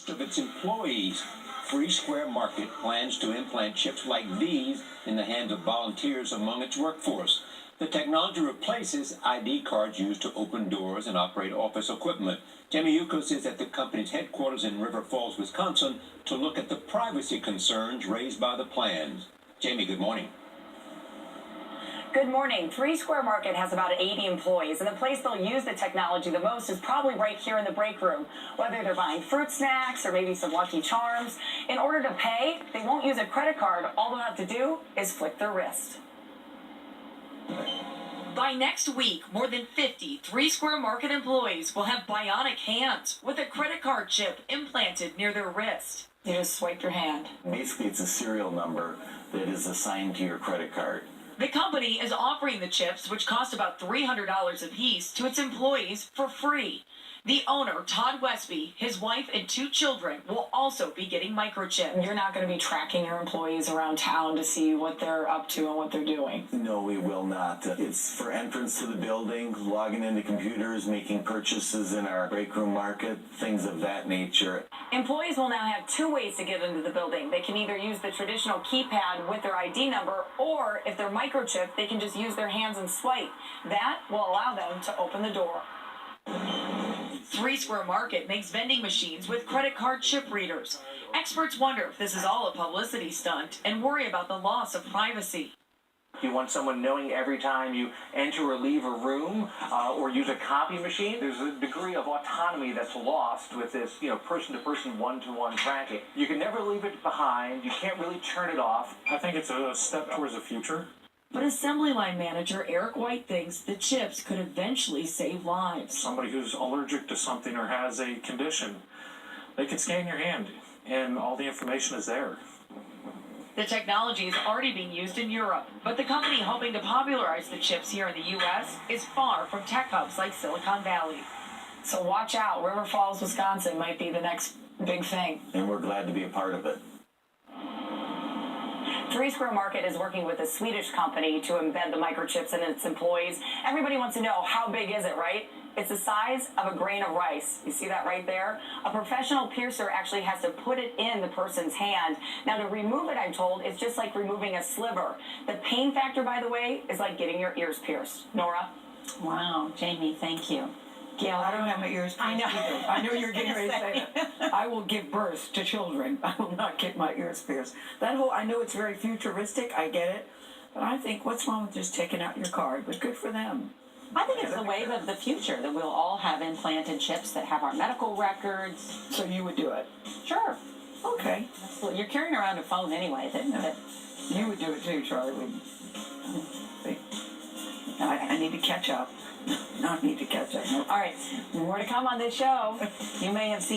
of its employees. Free Square Market plans to implant chips like these in the hands of volunteers among its workforce. The technology replaces ID cards used to open doors and operate office equipment. Jamie Yukos is at the company's headquarters in River Falls, Wisconsin, to look at the privacy concerns raised by the plans. Jamie, good morning. Good morning. Free Square Market has about 80 employees, and the place they'll use the technology the most is probably right here in the break room. Whether they're buying fruit snacks or maybe some Lucky Charms, in order to pay, they won't use a credit card. All they'll have to do is flick their wrist. By next week, more than 50 Free Square Market employees will have bionic hands with a credit card chip implanted near their wrist. You just swipe your hand. Basically, it's a serial number that is assigned to your credit card. The company is offering the chips, which cost about $300 a piece, to its employees for free. The owner, Todd Westby, his wife, and 2 children will also be getting microchipped. You're not going to be tracking your employees around town to see what they're up to and what they're doing. No, we will not. It's for entrance to the building, logging into computers, making purchases in our break room market, things of that nature. Employees will now have 2 ways to get into the building. They can either use the traditional keypad with their ID number, or if they're microchipped, they can just use their hands and swipe. That will allow them to open the door. Free Square Market makes vending machines with credit card chip readers. Experts wonder if this is all a publicity stunt and worry about the loss of privacy. You want someone knowing every time you enter or leave a room or use a copy machine. There's a degree of autonomy that's lost with this, person-to-person, one-to-one tracking. You can never leave it behind. You can't really turn it off. I think it's a step towards the future. But assembly line manager Eric White thinks the chips could eventually save lives. Somebody who's allergic to something or has a condition, they can scan your hand and all the information is there. The technology is already being used in Europe, but the company hoping to popularize the chips here in the U.S. is far from tech hubs like Silicon Valley. So watch out. River Falls, Wisconsin might be the next big thing. And we're glad to be a part of it. Free Square Market is working with a Swedish company to embed the microchips in its employees. Everybody wants to know, how big is it, right? It's the size of a grain of rice. You see that right there? A professional piercer actually has to put it in the person's hand. Now, to remove it, I'm told, it's just like removing a sliver. The pain factor, by the way, is like getting your ears pierced. Nora? Wow, Jamie, thank you. Gail, I don't have my ears pierced either. I know you're getting ready to say that. I will give birth to children. I will not get my ears pierced. I know it's very futuristic. I get it. But I think, what's wrong with just taking out your card? But good for them. I think it's the wave of the future that we'll all have implanted chips that have our medical records. So you would do it? Sure. Okay. Absolutely. You're carrying around a phone anyway. That You would do it too, Charlie, wouldn't you? I need to catch up. No, I need to catch up. All right, more to come on this show. You may have seen